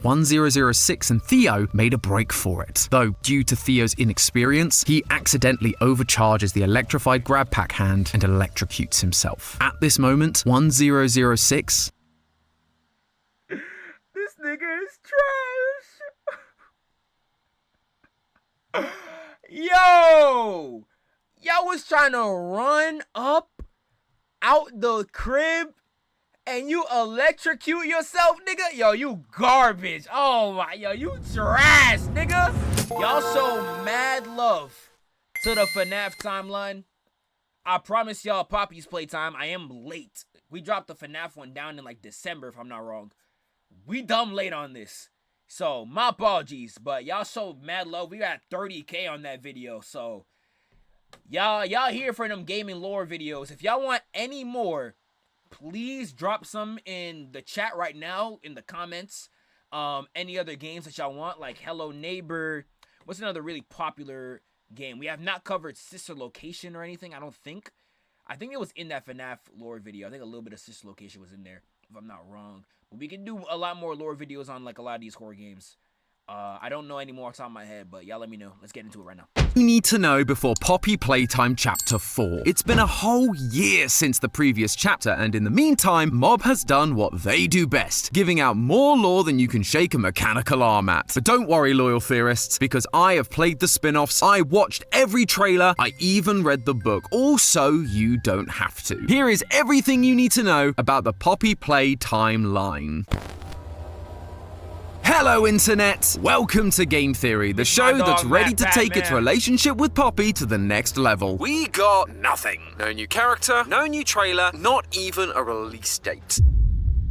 1006 and Theo made a break for it. Though, due to Theo's inexperience, he accidentally overcharges the electrified grab pack hand and electrocutes himself. At this moment, 1006... This nigga is trash. Yo! Y'all was trying to run up out the crib and you electrocute yourself, nigga? Yo, you garbage. Oh my, yo, you trash, nigga. Y'all show mad love to the FNAF timeline. I promise y'all, Poppy's Playtime, I am late. We dropped the FNAF one down in like December, if I'm not wrong. We dumb late on this. So, my apologies, but y'all showed mad love. We got 30K on that video, so y'all here for them gaming lore videos. If y'all want any more, please drop some in the chat right now, in the comments. Any other games that y'all want, like Hello Neighbor. What's another really popular game? We have not covered Sister Location or anything, I don't think. I think it was in that FNAF lore video. I think a little bit of Sister Location was in there, if I'm not wrong. But we can do a lot more lore videos on like a lot of these horror games. I don't know any more off the top of my head, but y'all let me know. Let's get into it right now. You need to know before Poppy Playtime Chapter 4. It's been a whole year since the previous chapter, and in the meantime, Mob has done what they do best, giving out more lore than you can shake a mechanical arm at. But don't worry, loyal theorists, because I have played the spin-offs, I watched every trailer, I even read the book, also you don't have to. Here is everything you need to know about the Poppy Playtime line. Hello Internet! Welcome to Game Theory, the show that's ready to take its relationship with Poppy to the next level. We got nothing. No new character, no new trailer, not even a release date.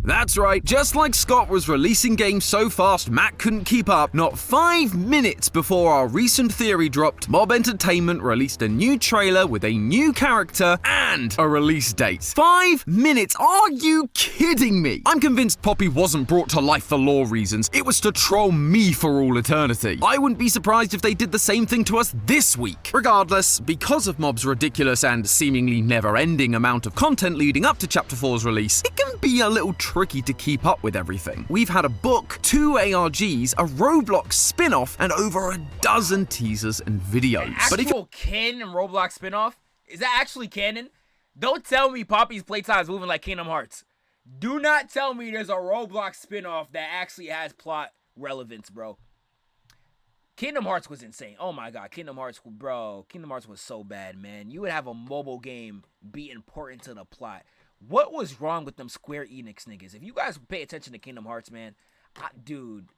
That's right, just like Scott was releasing games so fast Matt couldn't keep up, not 5 minutes before our recent theory dropped, Mob Entertainment released a new trailer with a new character and a release date. 5 minutes? Are you kidding me? I'm convinced Poppy wasn't brought to life for lore reasons. It was to troll me for all eternity. I wouldn't be surprised if they did the same thing to us this week. Regardless, because of Mob's ridiculous and seemingly never-ending amount of content leading up to Chapter 4's release, it can be a little tricky to keep up with everything. We've had a book, 2 ARGs, a Roblox spin-off, and over a dozen teasers and videos. But if canon Roblox spin-off? Is that actually canon? Don't tell me Poppy's Playtime is moving like Kingdom Hearts. Do not tell me there's a Roblox spin-off that actually has plot relevance, bro. Kingdom Hearts was insane. Oh my god, Kingdom Hearts, bro. Kingdom Hearts was so bad, man. You would have a mobile game be important to the plot. What was wrong with them Square Enix niggas? If you guys pay attention to Kingdom Hearts, man, dude,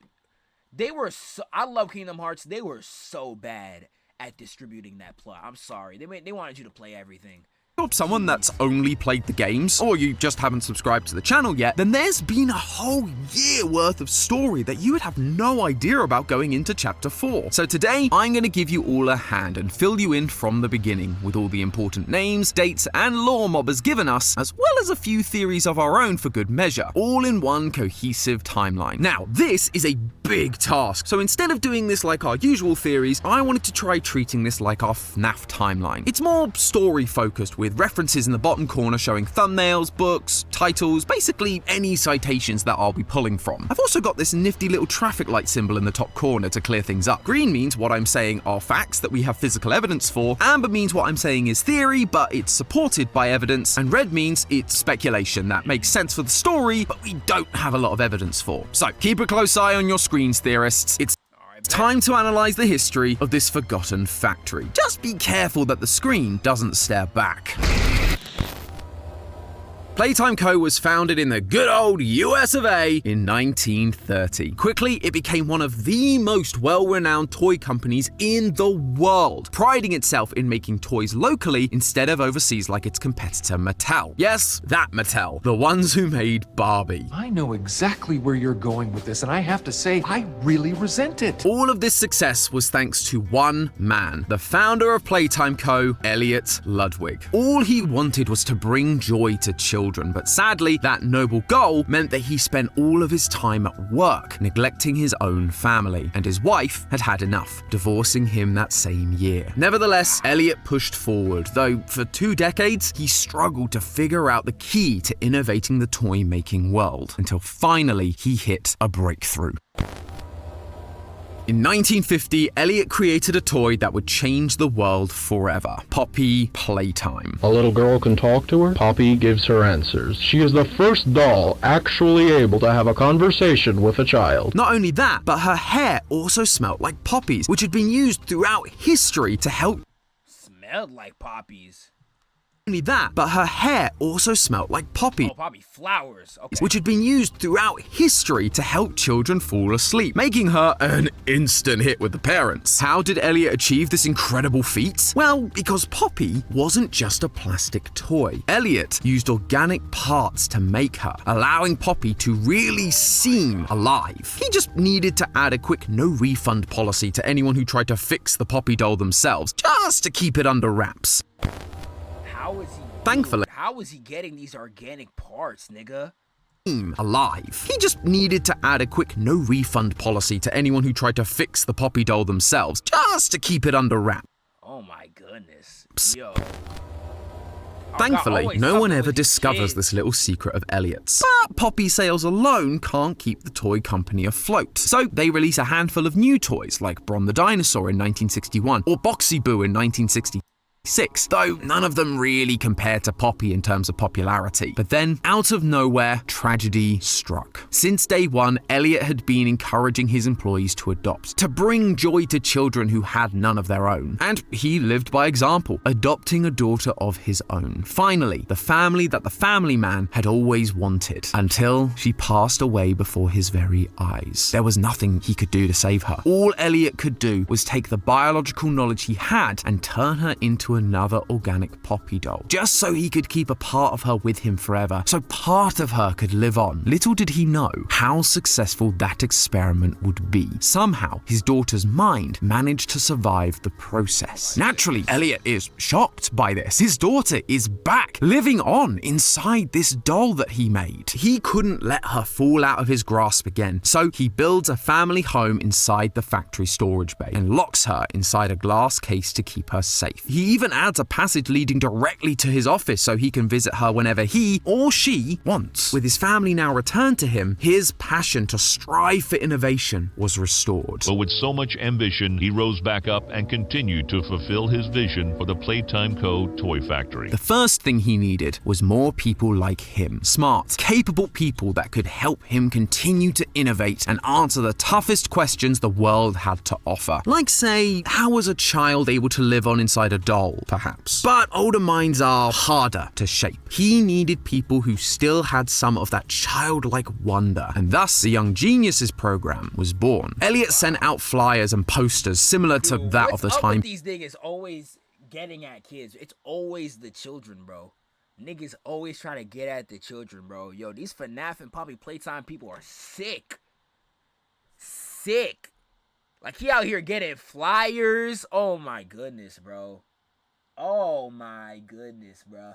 they were so... I love Kingdom Hearts. They were so bad at distributing that plot. I'm sorry. They wanted you to play everything. You're someone that's only played the games, or you just haven't subscribed to the channel yet, then there's been a whole year worth of story that you would have no idea about going into Chapter 4. So today, I'm going to give you all a hand and fill you in from the beginning with all the important names, dates, and lore Mob has given us, as well as a few theories of our own for good measure, all in one cohesive timeline. Now, this is a big task, so instead of doing this like our usual theories, I wanted to try treating this like our FNAF timeline. It's more story-focused, with references in the bottom corner showing thumbnails, books, titles, basically any citations that I'll be pulling from. I've also got this nifty little traffic light symbol in the top corner to clear things up. Green means what I'm saying are facts that we have physical evidence for, amber means what I'm saying is theory, but it's supported by evidence, and red means it's speculation that makes sense for the story, but we don't have a lot of evidence for. So keep a close eye on your screens, theorists. It's time to analyze the history of this forgotten factory. Just be careful that the screen doesn't stare back. Playtime Co was founded in the good old US of A in 1930. Quickly, it became one of the most well-renowned toy companies in the world, priding itself in making toys locally instead of overseas like its competitor Mattel. Yes, that Mattel, the ones who made Barbie. I know exactly where you're going with this, and I have to say, I really resent it. All of this success was thanks to one man, the founder of Playtime Co, Elliot Ludwig. All he wanted was to bring joy to children. children, but sadly, that noble goal meant that he spent all of his time at work, neglecting his own family, and his wife had had enough, divorcing him that same year. Nevertheless, Elliot pushed forward, though for 2 decades, he struggled to figure out the key to innovating the toy-making world, until finally he hit a breakthrough. In 1950, Elliot created a toy that would change the world forever. Poppy Playtime. A little girl can talk to her. Poppy gives her answers. She is the first doll actually able to have a conversation with a child. Not only that, but her hair also smelled like poppies, which had been used throughout history to help. Smelled like poppies. Not only that, but her hair also smelled like poppy. Oh, poppy flowers. Okay. Which had been used throughout history to help children fall asleep, making her an instant hit with the parents. How did Elliot achieve this incredible feat? Well, because Poppy wasn't just a plastic toy. Elliot used organic parts to make her, allowing Poppy to really seem alive. He just needed to add a quick no-refund policy to anyone who tried to fix the Poppy doll themselves, just to keep it under wraps. Thankfully, How is he getting these organic parts, nigga? alive. He just needed to add a quick no-refund policy to anyone who tried to fix the Poppy doll themselves, just to keep it under wraps. Oh my goodness. Yo. Thankfully, no one ever discovers this little secret of Elliot's. But Poppy sales alone can't keep the toy company afloat. So they release a handful of new toys like Bron the Dinosaur in 1961 or Boxy Boo in 1960. Though none of them really compare to Poppy in terms of popularity. But then, out of nowhere, tragedy struck. Since day one, Elliot had been encouraging his employees to adopt, to bring joy to children who had none of their own. And he lived by example, adopting a daughter of his own. Finally, the family that the family man had always wanted, until she passed away before his very eyes. There was nothing he could do to save her. All Elliot could do was take the biological knowledge he had and turn her into another organic Poppy doll, just so he could keep a part of her with him forever, so part of her could live on. Little did he know how successful that experiment would be. Somehow, his daughter's mind managed to survive the process. Naturally, Elliot is shocked by this. His daughter is back, living on inside this doll that he made. He couldn't let her fall out of his grasp again, so he builds a family home inside the factory storage bay and locks her inside a glass case to keep her safe. He even adds a passage leading directly to his office so he can visit her whenever he or she wants. With his family now returned to him, his passion to strive for innovation was restored. But with so much ambition, he rose back up and continued to fulfill his vision for the Playtime Co. toy factory. The first thing he needed was more people like him. Smart, capable people that could help him continue to innovate and answer the toughest questions the world had to offer. Like, say, how was a child able to live on inside a doll, perhaps? But older minds are harder to shape. He needed people who still had some of that childlike wonder, and thus the Young Geniuses program was born. Elliot sent out flyers and posters similar to that of the time. These niggas always getting at kids. It's always the children, bro. Niggas always trying to get at the children, bro. Yo, these FNAF and Poppy Playtime people are sick. Sick. Like, he out here getting flyers. Oh my goodness, bro. Oh my goodness, bro.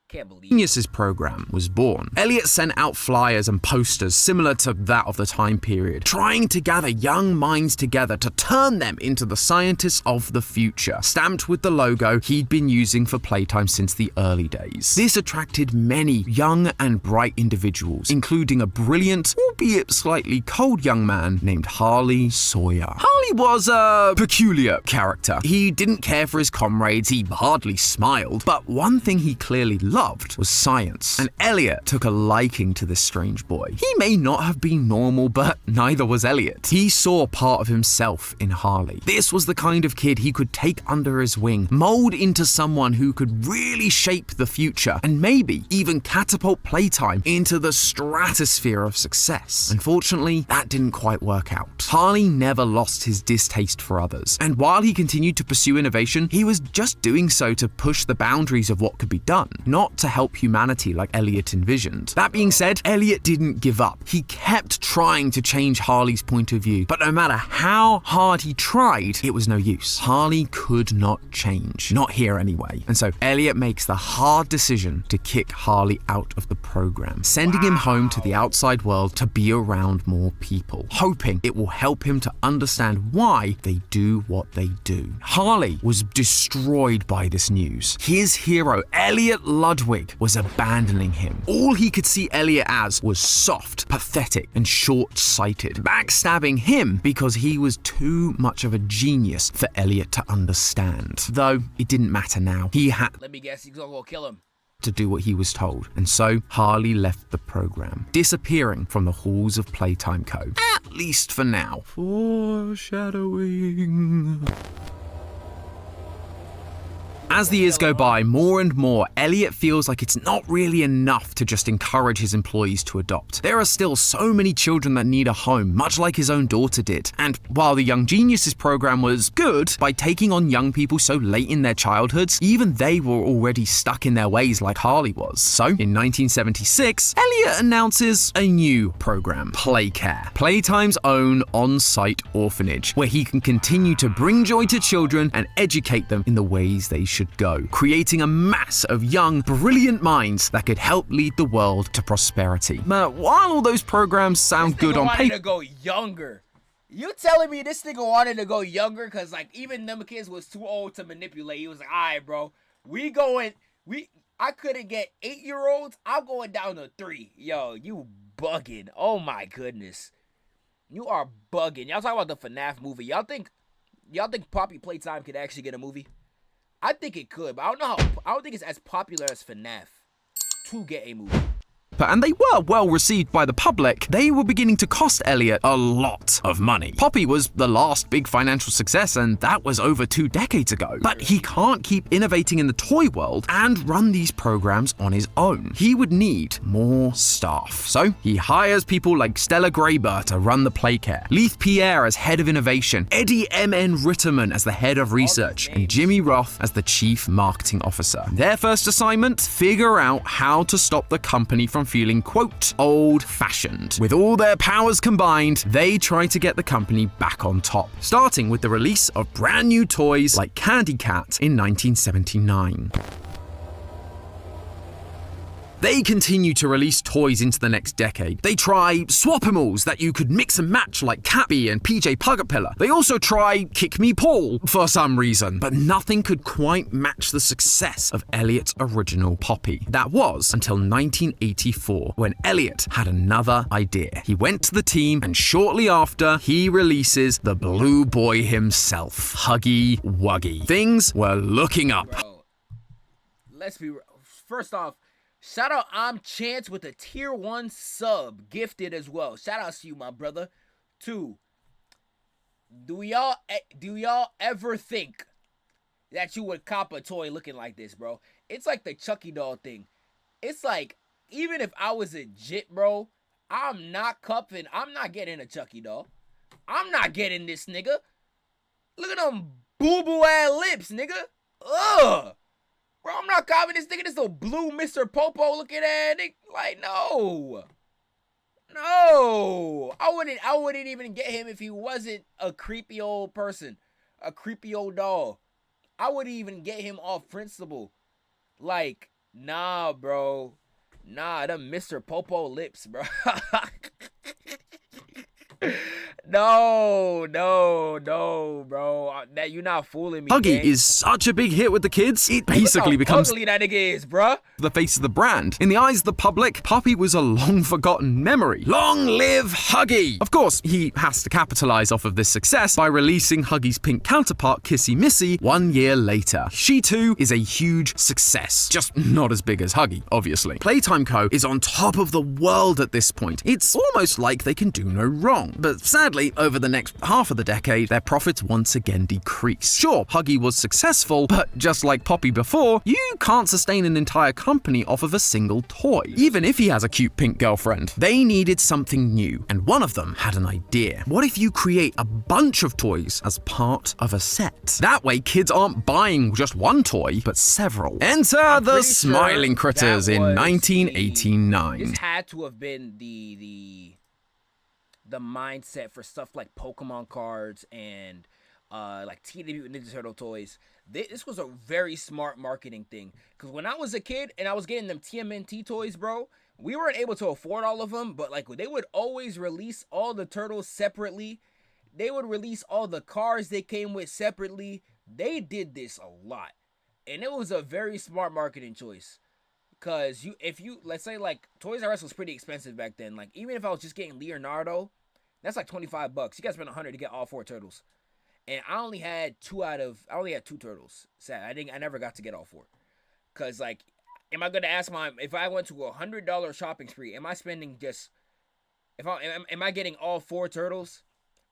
Can't believe Geniuses program was born. Elliot sent out flyers and posters similar to that of the time period, trying to gather young minds together to turn them into the scientists of the future, stamped with the logo he'd been using for Playtime since the early days. This attracted many young and bright individuals, including a brilliant, albeit slightly cold young man named Harley Sawyer. Harley was a peculiar character. He didn't care for his comrades, he hardly smiled, but one thing he clearly loved was science, and Elliot took a liking to this strange boy. He may not have been normal, but neither was Elliot. He saw part of himself in Harley. This was the kind of kid he could take under his wing, mold into someone who could really shape the future, and maybe even catapult Playtime into the stratosphere of success. Unfortunately, that didn't quite work out. Harley never lost his distaste for others, and while he continued to pursue innovation, he was just doing so to push the boundaries of what could be done, not not to help humanity like Elliot envisioned. That being said, Elliot didn't give up. He kept trying to change Harley's point of view, but no matter how hard he tried, it was no use. Harley could not change. Not here anyway. And so Elliot makes the hard decision to kick Harley out of the program, sending him home to the outside world to be around more people, hoping it will help him to understand why they do what they do. Harley was destroyed by this news. His hero, Elliot Ludwig, was abandoning him. All he could see Elliot as was soft, pathetic, and short-sighted, backstabbing him because he was too much of a genius for Elliot to understand. Though it didn't matter now. He had Let me guess, he's gonna go kill him. to do what he was told, and so Harley left the program, disappearing from the halls of Playtime Co. At least for now. Foreshadowing. As the years go by, more and more, Elliot feels like it's not really enough to just encourage his employees to adopt. There are still so many children that need a home, much like his own daughter did. And while the Young Geniuses program was good by taking on young people so late in their childhoods, even they were already stuck in their ways like Harley was. So, in 1976, Elliot announces a new program, Playcare, Playtime's own on-site orphanage, where he can continue to bring joy to children and educate them in the ways they should go, creating a mass of young, brilliant minds that could help lead the world to prosperity. But while all those programs sound good on paper, to go younger. You telling me this nigga wanted to go younger? Cause like even them kids was too old to manipulate. He was like, all right, bro, I couldn't get 8-year-olds. I'm going down to 3. Yo, you bugging. Oh my goodness. You are bugging. Y'all talking about the FNAF movie. Y'all think Poppy Playtime could actually get a movie? I think it could, but I don't think it's as popular as FNAF to get a movie. and they were well received by the public, they were beginning to cost Elliot a lot of money. Poppy was the last big financial success, and that was over 2 decades ago. But he can't keep innovating in the toy world and run these programs on his own. He would need more staff. So he hires people like Stella Grayber to run the Playcare, Leith Pierre as head of innovation, Eddie M.N. Ritterman as the head of research, and Jimmy Roth as the chief marketing officer. Their first assignment? Figure out how to stop the company from feeling, quote, old-fashioned. With all their powers combined, they try to get the company back on top, starting with the release of brand new toys like Candy Cat in 1979. They continue to release toys into the next decade. They try Swap-Em-Alls that you could mix and match like Cappy and PJ Pugapilla. They also try Kick Me Paul for some reason, but nothing could quite match the success of Elliot's original Poppy. That was until 1984, when Elliot had another idea. He went to the team, and shortly after, he releases the Blue Boy himself, Huggy Wuggy. Things were looking up. Bro, let's be real. First off, shout out I'm Chance with a tier 1 sub gifted as well. Shout out to you, my brother. 2, do y'all ever think that you would cop a toy looking like this, bro? It's like the Chucky doll thing. It's like, even if I was a jit, bro, I'm not getting a Chucky doll. I'm not getting this nigga. Look at them boo-boo ass lips, nigga. Ugh. Bro, I'm not copying this nigga. This little blue Mr. Popo looking at nigga. Like, no. No. I wouldn't even get him if he wasn't a creepy old person. A creepy old doll. I wouldn't even get him off principle. Like, nah, bro. Nah, them Mr. Popo lips, bro. No, bro. That you not fooling me. Huggy gang. is such a big hit with the kids, it basically becomes ugly that nigga is, bruh. the face of the brand. In the eyes of the public, Poppy was a long-forgotten memory. Long live Huggy! Of course, he has to capitalize off of this success by releasing Huggy's pink counterpart, Kissy Missy, 1 year later. She too is a huge success, just not as big as Huggy, obviously. Playtime Co. is on top of the world at this point. It's almost like they can do no wrong. But sadly, Sadly, over the next half of the decade, their profits once again decreased. Sure, Huggy was successful, but just like Poppy before, you can't sustain an entire company off of a single toy, even if he has a cute pink girlfriend. They needed something new, and one of them had an idea. What if you create a bunch of toys as part of a set? That way, kids aren't buying just one toy, but several. Enter the Smiling Critters in 1989. This had to have been the mindset for stuff like Pokemon cards and like Teenage Mutant Ninja Turtle toys. This was a very smart marketing thing. Because when I was a kid and I was getting them TMNT toys, bro, we weren't able to afford all of them. But like they would always release all the turtles separately. They would release all the cars they came with separately. They did this a lot. And it was a very smart marketing choice. Because if you, let's say like Toys R Us was pretty expensive back then. Like even if I was just getting Leonardo, that's like $25. You gotta spend $100 to get all 4 turtles. And I only had 2 turtles. Sad, I never got to get all 4. Cause like, am I gonna ask if I went to $100 shopping spree, am I spending am I getting all 4 turtles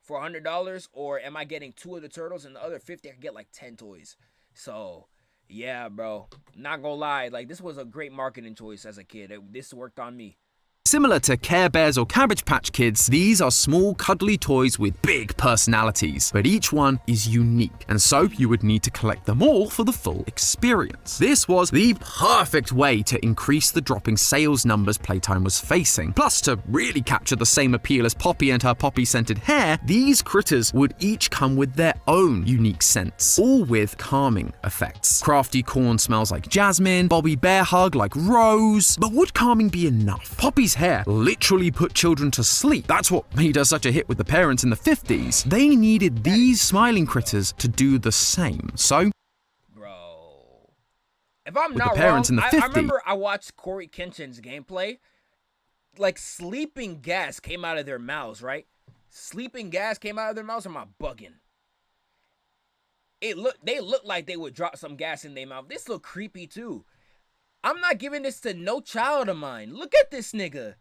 for $100, or am I getting 2 of the turtles and the other 50 I can get like 10 toys? So yeah, bro, not gonna lie, like this was a great marketing choice as a kid. This worked on me. Similar to Care Bears or Cabbage Patch Kids, these are small, cuddly toys with big personalities, but each one is unique, and so you would need to collect them all for the full experience. This was the perfect way to increase the dropping sales numbers Playtime was facing. Plus, to really capture the same appeal as Poppy and her poppy-scented hair, these critters would each come with their own unique scents, all with calming effects. Crafty Corn smells like jasmine, Bobby Bear Hug like rose, but would calming be enough? Poppy's hair literally put children to sleep. That's what made her such a hit with the parents in the 50s. They needed these smiling critters to do the same. So, bro, if I'm not wrong, I remember I watched Corey Kenshin's gameplay. Like sleeping gas came out of their mouths, right? Sleeping gas came out of their mouths, or am I bugging? They looked like they would drop some gas in their mouth. This looked creepy too. I'm not giving this to no child of mine. Look at this nigga.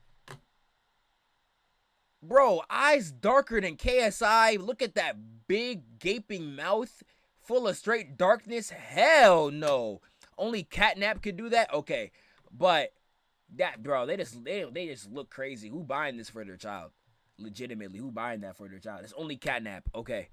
Bro, eyes darker than KSI. Look at that big gaping mouth full of straight darkness. Hell no. Only Catnap could do that? Okay. But that, bro, they just look crazy. Who buying this for their child? Legitimately, who buying that for their child? It's only Catnap. Okay.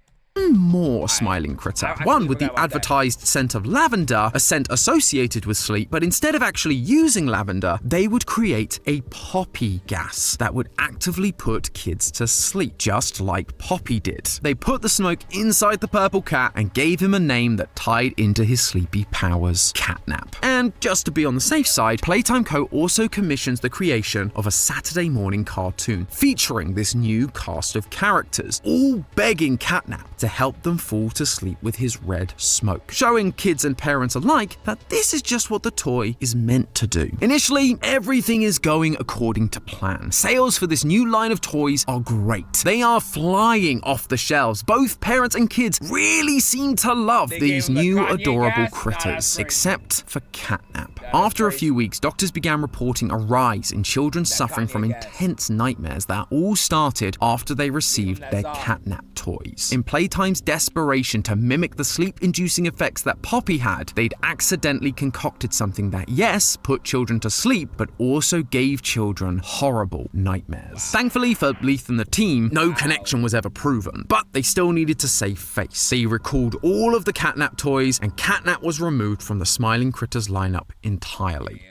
More smiling critter. One with the advertised scent of lavender, a scent associated with sleep, but instead of actually using lavender, they would create a poppy gas that would actively put kids to sleep, just like Poppy did. They put the smoke inside the purple cat and gave him a name that tied into his sleepy powers, Catnap. And just to be on the safe side, Playtime Co. also commissions the creation of a Saturday morning cartoon featuring this new cast of characters, all begging Catnap to help them fall to sleep with his red smoke, showing kids and parents alike that this is just what the toy is meant to do. Initially, everything is going according to plan. Sales for this new line of toys are great. They are flying off the shelves. Both parents and kids really seem to love these new adorable critters, except for Catnap. After a few weeks, doctors began reporting a rise in children suffering from intense nightmares that all started after they received their Catnap toys. In Playtime's desperation to mimic the sleep-inducing effects that Poppy had, they'd accidentally concocted something that, yes, put children to sleep, but also gave children horrible nightmares. Thankfully for Leith and the team, no connection was ever proven, but they still needed to save face. They recalled all of the Catnap toys, and Catnap was removed from the Smiling Critters lineup entirely.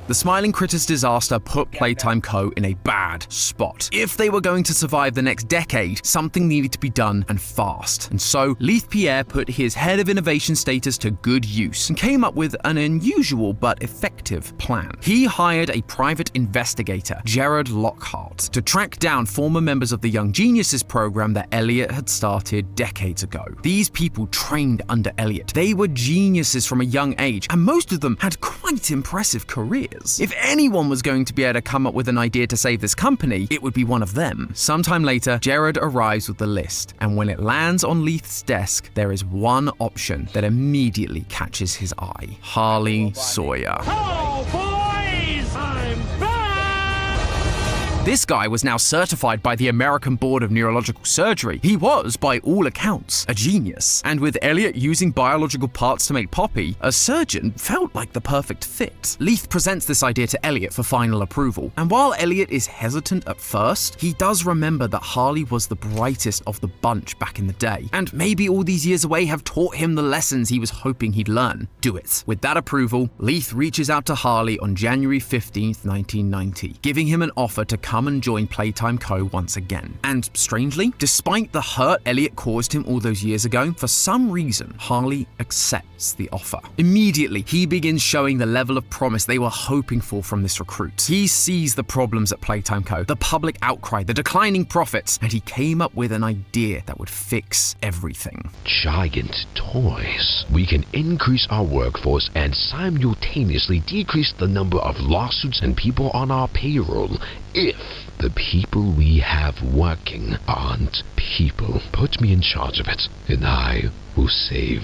The Smiling Critters disaster put Playtime Co. in a bad spot. If they were going to survive the next decade, something needed to be done, and fast. And so, Leith Pierre put his head of innovation status to good use and came up with an unusual but effective plan. He hired a private investigator, Jared Lockhart, to track down former members of the Young Geniuses program that Elliot had started decades ago. These people trained under Elliot. They were geniuses from a young age, and most of them had quite impressive careers. If anyone was going to be able to come up with an idea to save this company, it would be one of them. Sometime later, Jared arrives with the list, and when it lands on Leith's desk, there is one option that immediately catches his eye: Harley Sawyer. Hello, boys! I'm back! This guy was now certified by the American Board of Neurological Surgery. He was, by all accounts, a genius. And with Elliot using biological parts to make Poppy, a surgeon felt like the perfect fit. Leith presents this idea to Elliot for final approval. And while Elliot is hesitant at first, he does remember that Harley was the brightest of the bunch back in the day. And maybe all these years away have taught him the lessons he was hoping he'd learn. Do it. With that approval, Leith reaches out to Harley on January 15th, 1990, giving him an offer to come and join Playtime Co. once again. And strangely, despite the hurt Elliot caused him all those years ago, for some reason, Harley accepts the offer. Immediately, he begins showing the level of promise they were hoping for from this recruit. He sees the problems at Playtime Co., the public outcry, the declining profits, and he came up with an idea that would fix everything. Giant toys. We can increase our workforce and simultaneously decrease the number of lawsuits and people on our payroll if the people we have working aren't people. Put me in charge of it, and I will save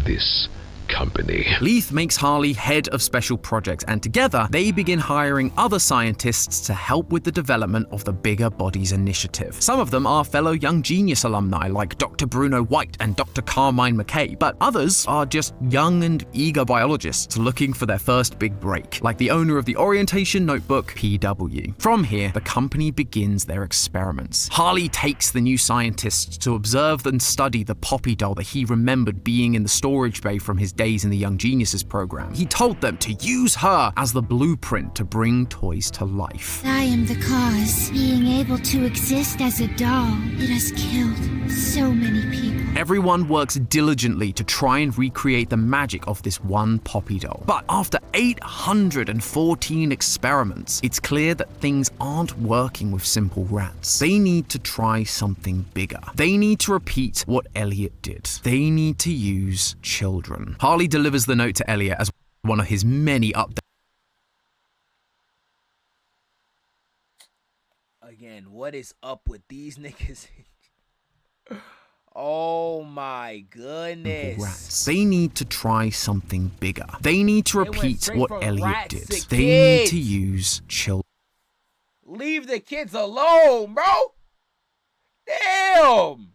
this company. Leith makes Harley head of special projects, and together they begin hiring other scientists to help with the development of the Bigger Bodies Initiative. Some of them are fellow Young Genius alumni like Dr. Bruno White and Dr. Carmine McKay, but others are just young and eager biologists looking for their first big break, like the owner of the orientation notebook, PW. From here, the company begins their experiments. Harley takes the new scientists to observe and study the Poppy doll that he remembered being in the storage bay from his days in the Young Geniuses program. He told them to use her as the blueprint to bring toys to life. I am the cause. Being able to exist as a doll, it has killed so many people. Everyone works diligently to try and recreate the magic of this one Poppy doll. But after 814 experiments, it's clear that things aren't working with simple rats. They need to try something bigger. They need to repeat what Elliot did. They need to use children. Harley delivers the note to Elliot as one of his many updates. Again, what is up with these niggas? Oh my goodness. Rats. They need to try something bigger. They need to repeat what Elliot did. They need to use children. Leave the kids alone, bro. Damn.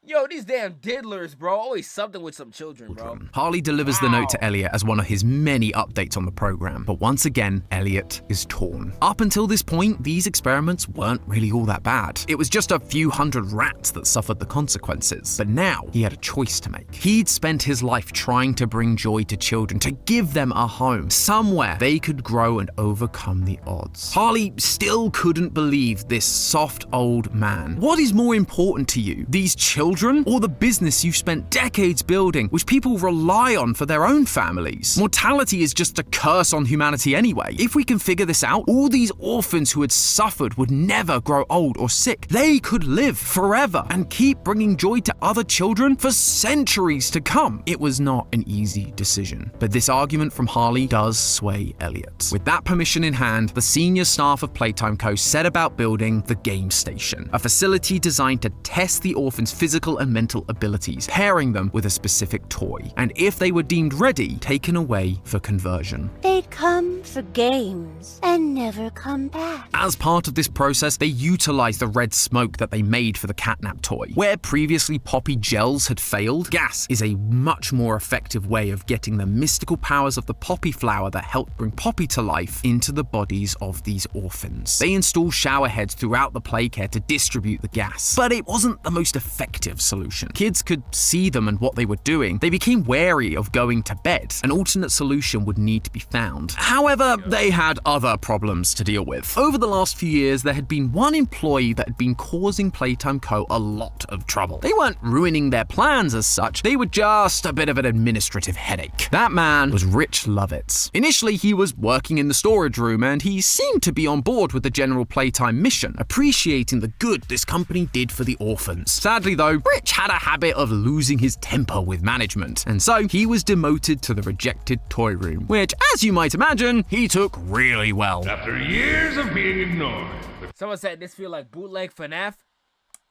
Yo, these damn diddlers, bro. Always something with some children, bro. Harley delivers the note to Elliot as one of his many updates on the program. But once again, Elliot is torn. Up until this point, these experiments weren't really all that bad. It was just a few hundred rats that suffered the consequences. But now, he had a choice to make. He'd spent his life trying to bring joy to children, to give them a home, somewhere they could grow and overcome the odds. Harley still couldn't believe this soft old man. What is more important to you, these children or the business you've spent decades building, which people rely on for their own families? Mortality is just a curse on humanity anyway. If we can figure this out, all these orphans who had suffered would never grow old or sick. They could live forever and keep bringing joy to other children for centuries to come. It was not an easy decision, but this argument from Harley does sway Elliot. With that permission in hand, the senior staff of Playtime Co. set about building the Game Station, a facility designed to test the orphans' physical and mental abilities, pairing them with a specific toy, and if they were deemed ready, taken away for conversion. They'd come for games and never come back. As part of this process, they utilized the red smoke that they made for the catnap toy. Where previously Poppy gels had failed, gas is a much more effective way of getting the mystical powers of the Poppy flower that helped bring Poppy to life into the bodies of these orphans. They installed shower heads throughout the playcare to distribute the gas, but it wasn't the most effective solution. Kids could see them and what they were doing. They became wary of going to bed. An alternate solution would need to be found. However, they had other problems to deal with. Over the last few years, there had been one employee that had been causing Playtime Co. a lot of trouble. They weren't ruining their plans as such, they were just a bit of an administrative headache. That man was Rich Lovitz. Initially, he was working in the storage room and he seemed to be on board with the general Playtime mission, appreciating the good this company did for the orphans. Sadly though, Rich had a habit of losing his temper with management, and so he was demoted to the rejected toy room, which, as you might imagine, he took really well. After years of being ignored. Someone said this feel like bootleg FNAF.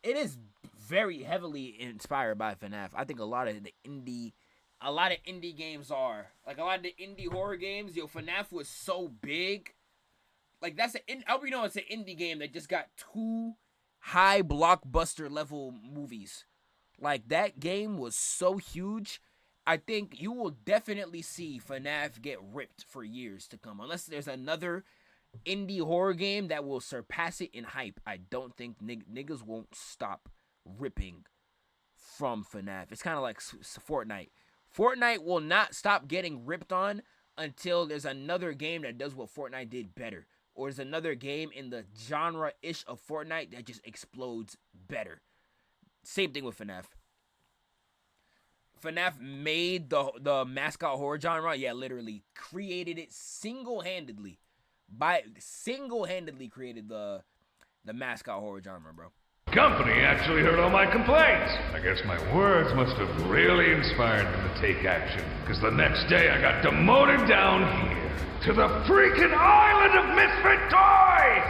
It is very heavily inspired by FNAF. I think a lot of indie games are. Like a lot of the indie horror games, FNAF was so big. Like, that's I hope you know it's an indie game that just got 2 high blockbuster level movies. Like, that game was so huge. I think you will definitely see FNAF get ripped for years to come. Unless there's another indie horror game that will surpass it in hype. I don't think niggas won't stop ripping from FNAF. It's kind of like Fortnite. Fortnite will not stop getting ripped on until there's another game that does what Fortnite did better. Or there's another game in the genre-ish of Fortnite that just explodes better. Same thing with FNAF. FNAF made the mascot horror genre. Yeah, literally created it single-handedly. Single-handedly created the mascot horror genre, bro. Company actually heard all my complaints. I guess my words must have really inspired them to take action. Because the next day I got demoted down here to the freaking island of misfit toys!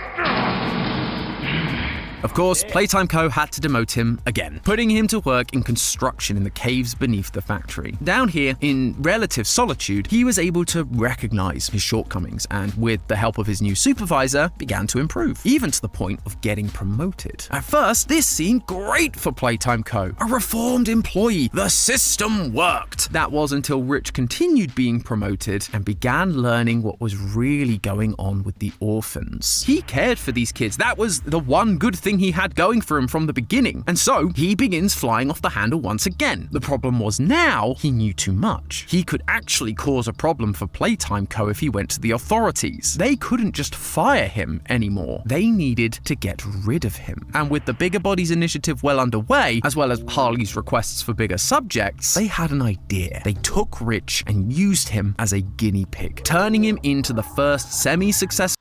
Of course, Playtime Co. had to demote him again, putting him to work in construction in the caves beneath the factory. Down here, in relative solitude, he was able to recognize his shortcomings and, with the help of his new supervisor, began to improve, even to the point of getting promoted. At first, this seemed great for Playtime Co. A reformed employee. The system worked. That was until Rich continued being promoted and began learning what was really going on with the orphans. He cared for these kids. That was the one good thing he had going for him from the beginning, and so he begins flying off the handle once again. The problem was now he knew too much. He could actually cause a problem for Playtime Co. if he went to the authorities. They couldn't just fire him anymore. They needed to get rid of him. And with the Bigger Bodies initiative well underway, as well as Harley's requests for bigger subjects, they had an idea. They took Rich and used him as a guinea pig, turning him into the first semi-successful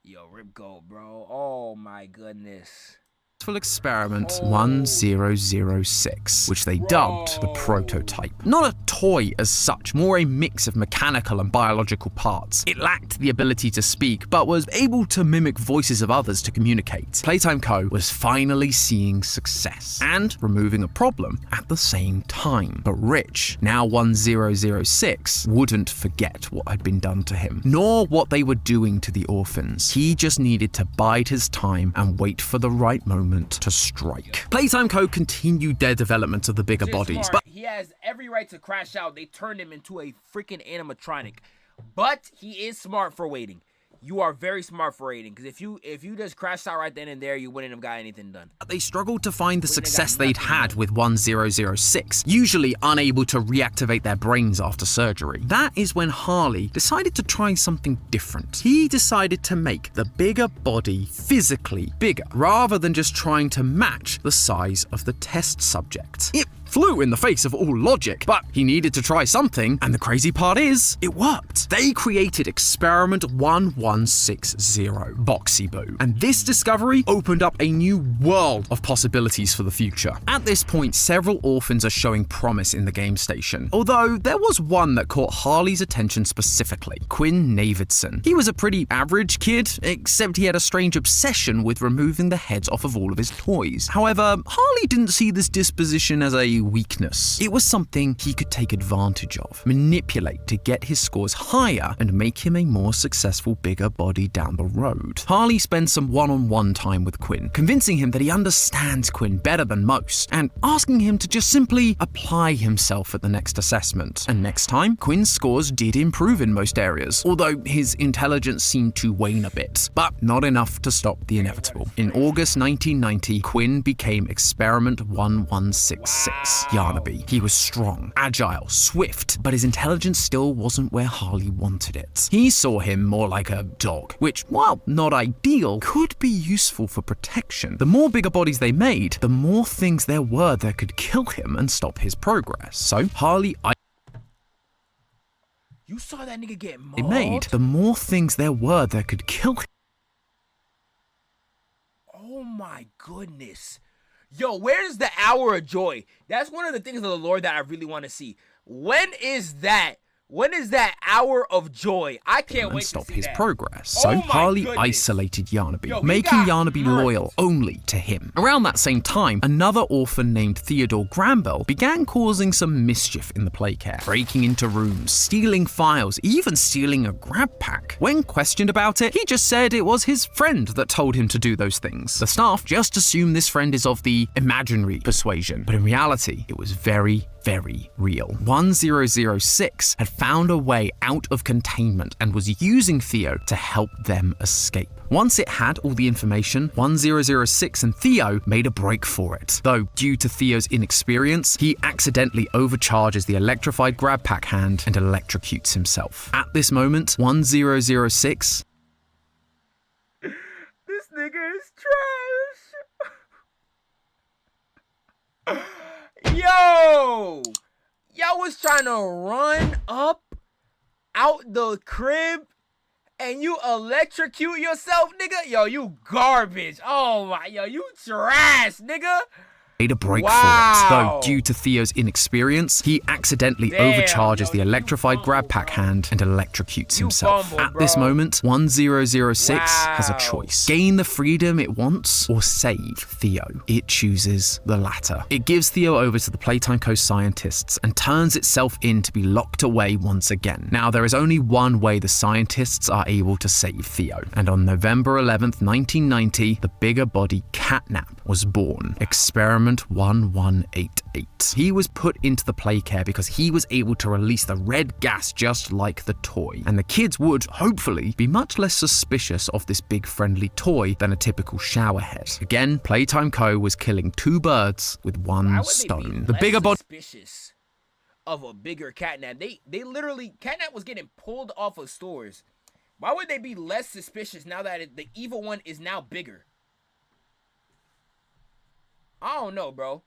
Yo, Rip Gold, bro. Oh my goodness. experiment 1006, which they dubbed the prototype. Not a toy as such, more a mix of mechanical and biological parts. It lacked the ability to speak, but was able to mimic voices of others to communicate. Playtime Co. was finally seeing success and removing a problem at the same time. But Rich, now 1006, wouldn't forget what had been done to him, nor what they were doing to the orphans. He just needed to bide his time and wait for the right moment to strike. Playtime Co. continued their development of the Bigger Bodies, but he has every right to crash out. They turned him into a freaking animatronic, but he is smart for waiting. You are very smart for waiting, because if you just crashed out right then and there, you wouldn't have got anything done. They struggled to find the success they'd had with 1006, usually unable to reactivate their brains after surgery. That is when Harley decided to try something different. He decided to make the Bigger Body physically bigger, rather than just trying to match the size of the test subject. It flew in the face of all logic, but he needed to try something, and the crazy part is, it worked. They created Experiment 1160, Boxy Boo, and this discovery opened up a new world of possibilities for the future. At this point, several orphans are showing promise in the game station, although there was one that caught Harley's attention specifically, Quinn Navidson. He was a pretty average kid, except he had a strange obsession with removing the heads off of all of his toys. However, Harley didn't see this disposition as a weakness. It was something he could take advantage of, manipulate to get his scores higher and make him a more successful Bigger Body down the road. Harley spends some one-on-one time with Quinn, convincing him that he understands Quinn better than most and asking him to just simply apply himself at the next assessment. And next time, Quinn's scores did improve in most areas, although his intelligence seemed to wane a bit, but not enough to stop the inevitable. In August 1990, Quinn became Experiment 1166. Yarnaby. He was strong, agile, swift, but his intelligence still wasn't where Harley wanted it. He saw him more like a dog, which, while not ideal, could be useful for protection. The more Bigger Bodies they made, the more things there were that could kill him and stop his progress. So Harley You saw that nigga get mauled? They made, the more things there were that could kill him. Oh my goodness. Yo, where's the hour of joy? That's one of the things of the Lord that I really want to see. When is that When is that hour of joy? I can't wait to stop see his that. progress. Oh So my Harley goodness. isolated Yarnaby, Yo, he making got Yarnaby murked. loyal only to him. Around that same time, another orphan named Theodore Granville began causing some mischief in the playcare, breaking into rooms, stealing files, even stealing a grab pack. When questioned about it, he just said it was his friend that told him to do those things. The staff just assume this friend is of the imaginary persuasion, but in reality, it was very real. 1006 had found a way out of containment and was using Theo to help them escape. Once it had all the information, 1006 and Theo made a break for it. Though, due to Theo's inexperience, he accidentally overcharges the electrified grab pack hand and electrocutes himself. At this moment, 1006... This nigga is trash. Yo! Y'all was trying to run up out the crib and you electrocute yourself, nigga? Yo, you garbage. Oh my, yo, you trash, nigga. Made a break Wow. for it. Though, due to Theo's inexperience, he accidentally overcharges the electrified grab pack hand and electrocutes himself. fumbled, At this bro. moment, 1006 has a Wow. choice. Gain the freedom it wants or save Theo. It chooses the latter. It gives Theo over to the Playtime Co scientists and turns itself in to be locked away once again. Now, there is only one way the scientists are able to save Theo. And on November 11th, 1990, the bigger body Catnap was born. Experiment 1188. He was put into the playcare because he was able to release the red gas just like the toy, and the kids would, hopefully, be much less suspicious of this big friendly toy than a typical showerhead. Again, Playtime Co was killing two birds with Why one would they stone. be The less bigger body suspicious of a bigger Catnap? They literally, Catnap was getting pulled off of stores. Why would they be less suspicious now that the evil one is now bigger? I don't know, bro.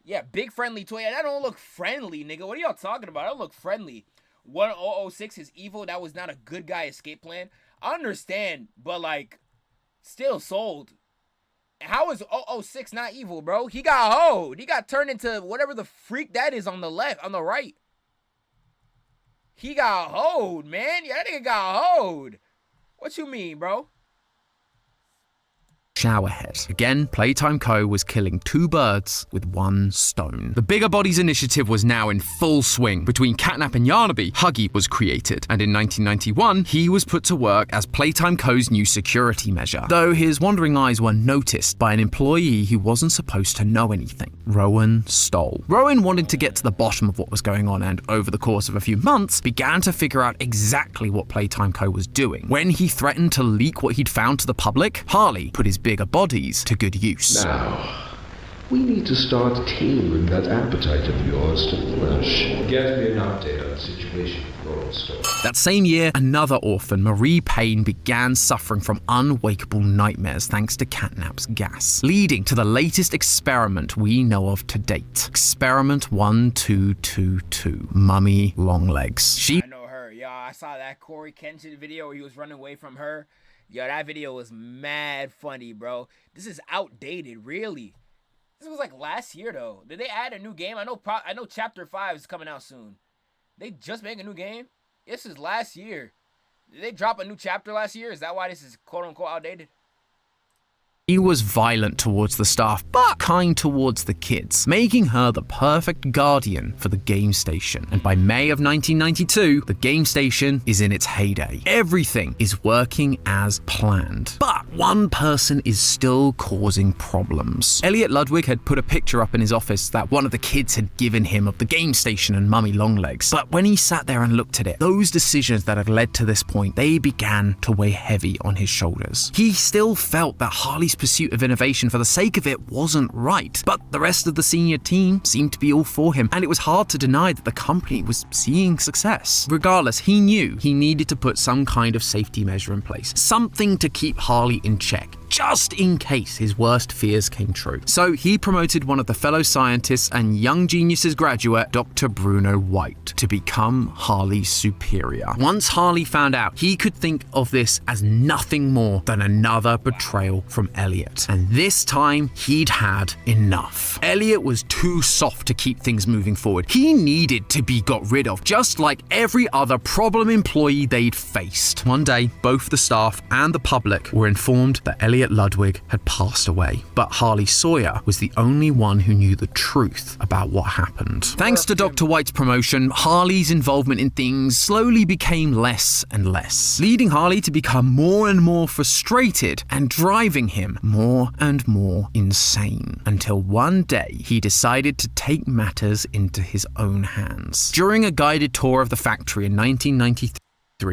Yeah, big friendly toy. That don't look friendly, nigga. What are y'all talking about? That don't look friendly. 1006 is evil. That was not a good guy escape plan. I understand, but like, still sold. How is 006 not evil, bro? He got hoed. He got turned into whatever the freak that is on the left, on the right. He got hoed, man. Yeah, that nigga got hoed. What you mean, bro? showerhead. Again, Playtime Co was killing two birds with one stone. The Bigger Bodies initiative was now in full swing. Between Catnap and Yarnaby, Huggy was created, and in 1991, he was put to work as Playtime Co's new security measure, though his wandering eyes were noticed by an employee who wasn't supposed to know anything, Rowan Stoll. Rowan wanted to get to the bottom of what was going on, and over the course of a few months, began to figure out exactly what Playtime Co was doing. When he threatened to leak what he'd found to the public, Harley put his Bigger Bodies to good use. Now, we need to start taming that appetite of yours to flesh. Get me an update on the situation with Rowan Stoll. That same year, another orphan, Marie Payne, began suffering from unwakeable nightmares thanks to Catnap's gas, leading to the latest experiment we know of to date. Experiment 1222, Mummy Longlegs. I know her. Yo, I saw that Corey Kenshin video where he was running away from her. Yo, that video was mad funny, bro. This is outdated, really. This was like last year, though. Did they add a new game? I know Chapter 5 is coming out soon. They just made a new game? This is last year. Did they drop a new chapter last year? Is that why this is quote-unquote outdated? He was violent towards the staff, but kind towards the kids, making her the perfect guardian for the game station. And by May of 1992, the game station is in its heyday. Everything is working as planned. But one person is still causing problems. Elliot Ludwig had put a picture up in his office that one of the kids had given him of the game station and Mummy Longlegs. But when he sat there and looked at it, those decisions that had led to this point, they began to weigh heavy on his shoulders. He still felt that Harley's pursuit of innovation for the sake of it wasn't right, but the rest of the senior team seemed to be all for him, and it was hard to deny that the company was seeing success. Regardless, he knew he needed to put some kind of safety measure in place, something to keep Harley in check. just in case his worst fears came true. So he promoted one of the fellow scientists and Young Geniuses graduate, Dr. Bruno White, to become Harley's superior. Once Harley found out, he could think of this as nothing more than another betrayal from Elliot. And this time, he'd had enough. Elliot was too soft to keep things moving forward. He needed to be got rid of, just like every other problem employee they'd faced. One day, both the staff and the public were informed that Elliot Ludwig had passed away. But Harley Sawyer was the only one who knew the truth about what happened. Thanks to Dr. White's promotion, Harley's involvement in things slowly became less and less, leading Harley to become more and more frustrated and driving him more and more insane, until one day he decided to take matters into his own hands. During a guided tour of the factory in 1993,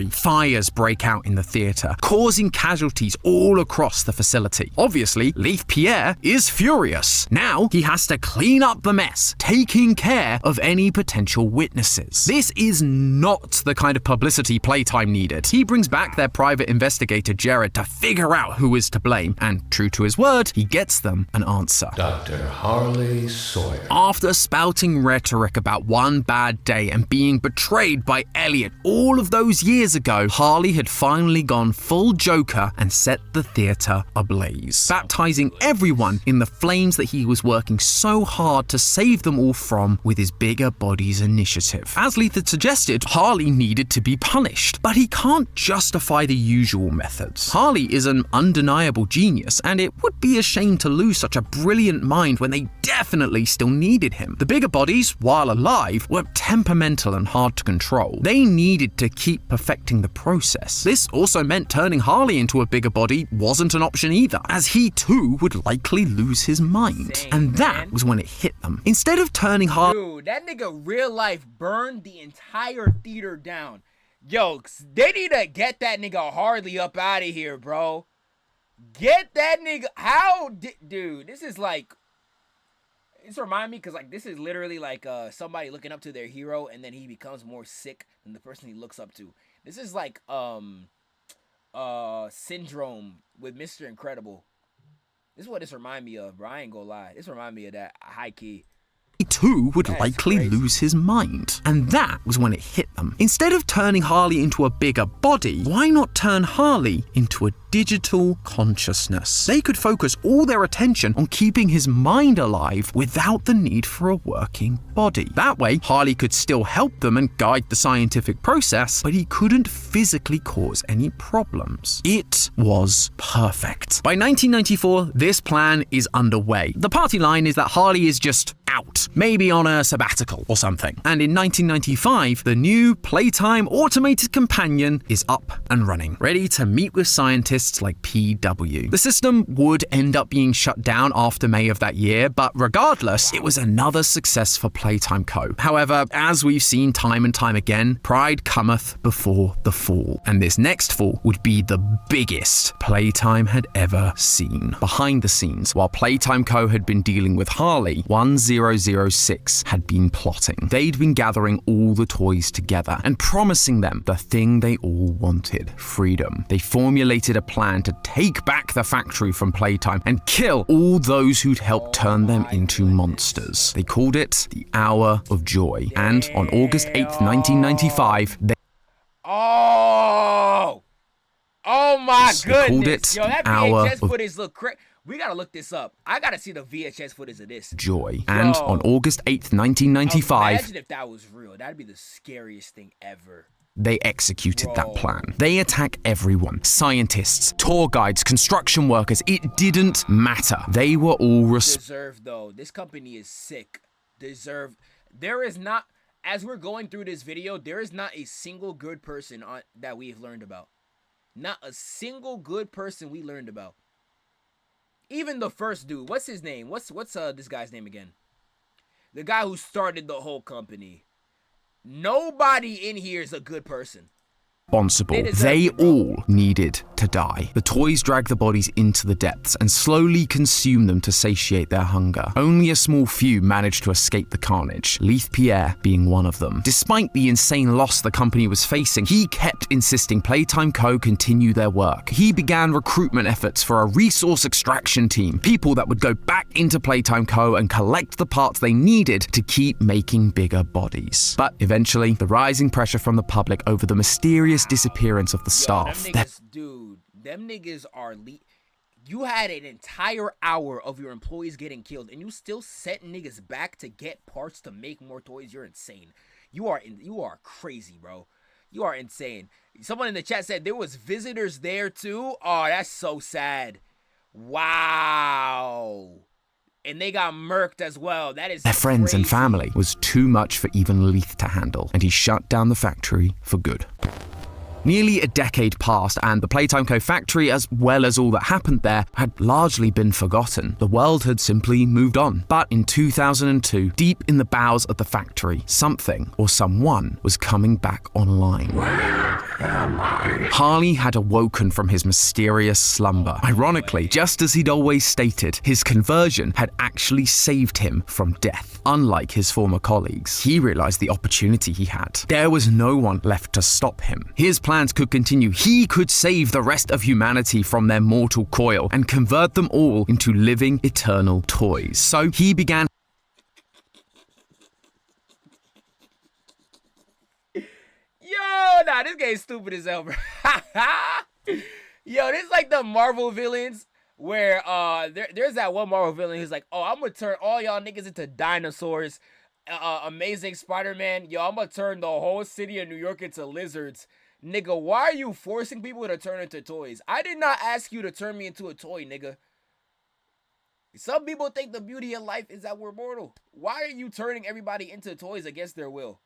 fires break out in the theatre, causing casualties all across the facility. Obviously, Leif Pierre is furious. Now he has to clean up the mess, taking care of any potential witnesses. This is not the kind of publicity Playtime needed. He brings back their private investigator Jared to figure out who is to blame, and true to his word, he gets them an answer. Dr. Harley Sawyer. After spouting rhetoric about one bad day and being betrayed by Elliot all of those years ago, Harley had finally gone full Joker and set the theatre ablaze, baptizing everyone in the flames that he was working so hard to save them all from with his Bigger Bodies initiative. As Leith had suggested, Harley needed to be punished, but he can't justify the usual methods. Harley is an undeniable genius, and it would be a shame to lose such a brilliant mind when they definitely still needed him. The Bigger Bodies, while alive, were temperamental and hard to control. They needed to keep perfecting the process. This also meant turning Harley into a bigger body wasn't an option either, as he too would likely lose his mind. And that was when it hit them. Instead of turning Harley... Dude, that nigga real life burned the entire theater down. Yo, they need to get that nigga Harley up out of here, bro. Get that nigga... Dude, this is like... This remind me, because like this is literally like somebody looking up to their hero, and then he becomes more sick than the person he looks up to. This is like Syndrome with Mr. Incredible. This is what this remind me of, bro. I ain't gonna lie. This remind me of that high key. He too would likely lose his mind. And that was when it hit them. Instead of turning Harley into a bigger body, why not turn Harley into a digital consciousness? They could focus all their attention on keeping his mind alive without the need for a working body. That way, Harley could still help them and guide the scientific process, but he couldn't physically cause any problems. It was perfect. By 1994, this plan is underway. The party line is that Harley is just out, maybe on a sabbatical or something. And in 1995, the new Playtime automated companion is up and running, ready to meet with scientists like PW. The system would end up being shut down after May of that year, but regardless, it was another success for Playtime Co. However, as we've seen time and time again, pride cometh before the fall. And this next fall would be the biggest Playtime had ever seen. Behind the scenes, while Playtime Co. had been dealing with Harley, 1006 had been plotting. They'd been gathering all the toys together and promising them the thing they all wanted: freedom. They formulated a plan to take back the factory from Playtime and kill all those who'd helped turn them into monsters. They called it the Hour of Joy. And on August 8th, 1995, they... Oh my goodness. They called it Yo, that Hour VHS of footage look crazy. We gotta look this up. I gotta see the VHS footage of this. Joy. And on August 8th, 1995... Imagine if that was real. That'd be the scariest thing ever. They executed that plan. They attack everyone. Scientists, tour guides, construction workers. It didn't matter. They were all Deserved, though. This company is sick. Deserved. There is not, as we're going through this video, there is not a single good person that we've learned about. Not a single good person we learned about. Even the first dude. What's his name? What's this guy's name again? The guy who started the whole company. Nobody in here is a good person. responsible. deserve They it, bro. all needed to die. The toys drag the bodies into the depths and slowly consume them to satiate their hunger. Only a small few managed to escape the carnage, Leith Pierre being one of them. Despite the insane loss the company was facing, he kept insisting Playtime Co. continue their work. He began recruitment efforts for a resource extraction team, people that would go back into Playtime Co. and collect the parts they needed to keep making bigger bodies. But eventually, the rising pressure from the public over the mysterious disappearance of the staff. Them niggas are you had an entire hour of your employees getting killed, and you still sent niggas back to get parts to make more toys. You're insane. You are crazy, bro. You are insane. Someone in the chat said there was visitors there too. Oh, that's so sad. Wow. And they got murked as well. That is their friends crazy. And family was too much for even Leith to handle, and he shut down the factory for good. Nearly a decade passed, and the Playtime Co. factory, as well as all that happened there, had largely been forgotten. The world had simply moved on. But in 2002, deep in the bowels of the factory, something or someone was coming back online. Harley had awoken from his mysterious slumber. Ironically, just as he'd always stated, his conversion had actually saved him from death. Unlike his former colleagues, he realized the opportunity he had. There was no one left to stop him. His plans could continue. He could save the rest of humanity from their mortal coil and convert them all into living, eternal toys. So he began Nah, this game's stupid as hell, bro. Yo, this is like the Marvel villains where there's that one Marvel villain who's like, oh, I'm gonna turn all y'all niggas into dinosaurs. Amazing Spider-Man, yo, I'm gonna turn the whole city of New York into lizards. Nigga, why are you forcing people to turn into toys? I did not ask you to turn me into a toy, nigga. Some people think the beauty of life is that we're mortal. Why are you turning everybody into toys against their will?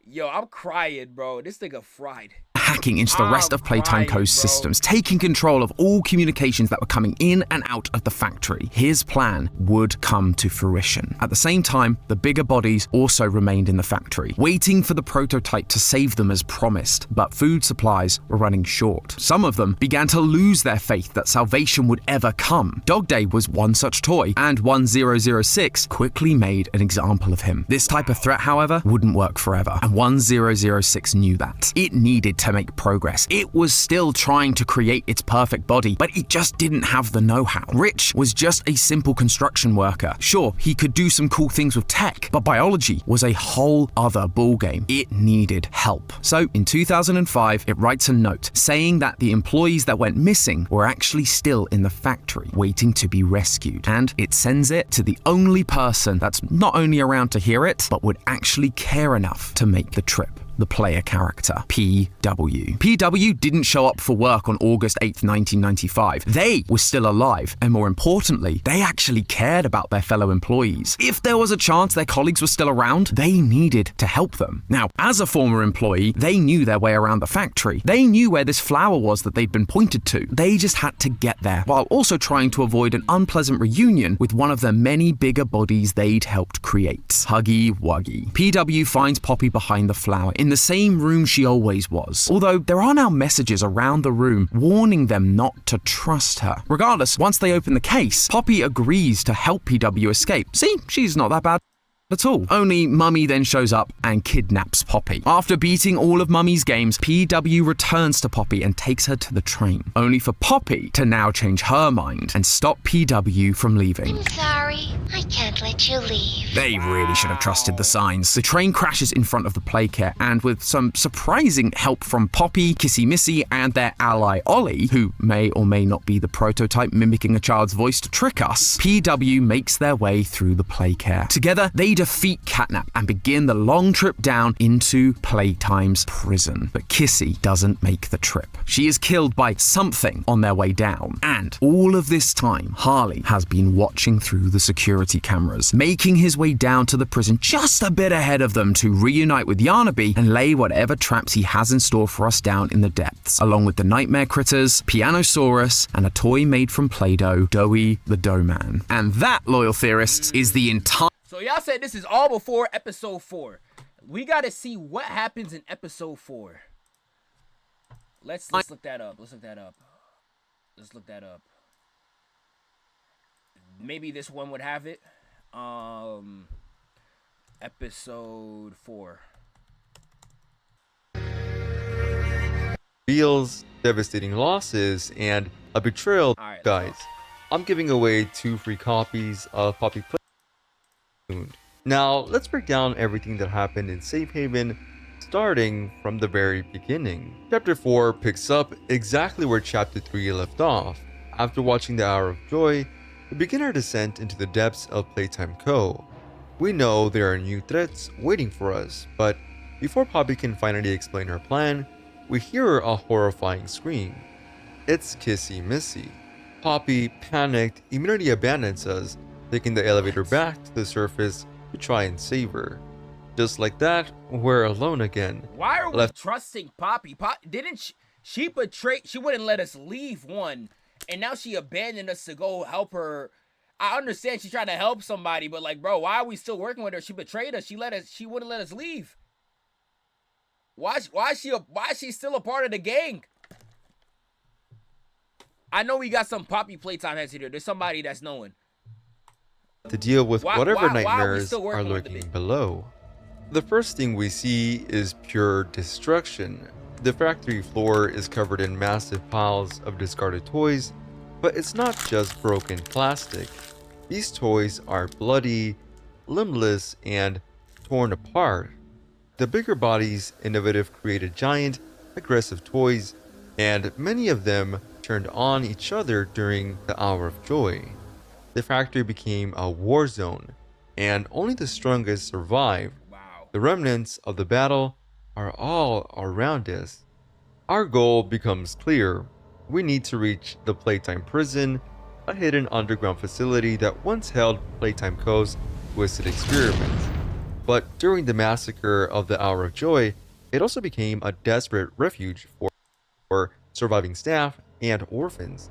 Yo, I'm crying, bro. This nigga fried. Hacking into the rest of Playtime Co.'s systems, taking control of all communications that were coming in and out of the factory. His plan would come to fruition. At the same time, the bigger bodies also remained in the factory, waiting for the prototype to save them as promised. But food supplies were running short. Some of them began to lose their faith that salvation would ever come. Dog Day was one such toy, and 1006 quickly made an example of him. This type of threat, however, wouldn't work forever, and 1006 knew that. It needed to make progress. It was still trying to create its perfect body, but it just didn't have the know-how. Rich was just a simple construction worker. Sure, he could do some cool things with tech, but biology was a whole other ballgame. It needed help. So in 2005, it writes a note saying that the employees that went missing were actually still in the factory, waiting to be rescued. And it sends it to the only person that's not only around to hear it, but would actually care enough to make the trip. The player character, PW. PW didn't show up for work on August 8th, 1995. They were still alive, and more importantly, they actually cared about their fellow employees. If there was a chance their colleagues were still around, they needed to help them. Now, as a former employee, they knew their way around the factory. They knew where this flower was that they'd been pointed to. They just had to get there, while also trying to avoid an unpleasant reunion with one of the many bigger bodies they'd helped create. Huggy Wuggy. PW finds Poppy behind the flower, in the same room she always was. Although there are now messages around the room warning them not to trust her. Regardless, once they open the case, Poppy agrees to help PW escape. See, she's not that bad at all. Only Mummy then shows up and kidnaps Poppy. After beating all of Mummy's games, PW returns to Poppy and takes her to the train, only for Poppy to now change her mind and stop PW from leaving. I'm sorry, I can't let you leave. They really should have trusted the signs. The train crashes in front of the playcare, and with some surprising help from Poppy, Kissy Missy, and their ally Ollie, who may or may not be the prototype mimicking a child's voice to trick us, PW makes their way through the playcare. Together, they defeat Catnap and begin the long trip down into Playtime's prison. But Kissy doesn't make the trip. She is killed by something on their way down. And all of this time, Harley has been watching through the security cameras, making his way down to the prison just a bit ahead of them to reunite with Yarnaby and lay whatever traps he has in store for us down in the depths, along with the nightmare critters, Pianosaurus, and a toy made from Play-Doh, Doughy the Dough Man. And that, loyal theorists, is the entire... So y'all said this is all before episode 4. We gotta see what happens in episode 4. Let's look that up. Let's look that up. Let's look that up. Maybe this one would have it. Episode 4. Feels devastating losses and a betrayal. Alright, Guys, I'm giving away 2 free copies of Poppy Playtime. Now, let's break down everything that happened in Safe Haven, starting from the very beginning. Chapter 4 picks up exactly where Chapter 3 left off. After watching the Hour of Joy, we begin our descent into the depths of Playtime Co. We know there are new threats waiting for us, but before Poppy can finally explain her plan, we hear a horrifying scream. It's Kissy Missy. Poppy, panicked, immediately abandons us, taking the elevator back to the surface to try and save her. Just like that, we're alone again. Why are we trusting Poppy? Didn't she betray? She wouldn't let us leave one, and now she abandoned us to go help her. I understand she's trying to help somebody, but like, bro, why are we still working with her? She betrayed us. She wouldn't let us leave. Why is she still a part of the gang? I know we got some Poppy Playtime heads here. There's somebody that's knowing. To deal with whatever nightmares are lurking below. The first thing we see is pure destruction. The factory floor is covered in massive piles of discarded toys, but it's not just broken plastic. These toys are bloody, limbless, and torn apart. The bigger bodies innovative created giant, aggressive toys, and many of them turned on each other during the Hour of Joy. The factory became a war zone, and only the strongest survived. Wow. The remnants of the battle are all around us. Our goal becomes clear. We need to reach the Playtime Prison, a hidden underground facility that once held Playtime Co's twisted experiments. But during the massacre of the Hour of Joy, it also became a desperate refuge for surviving staff and orphans.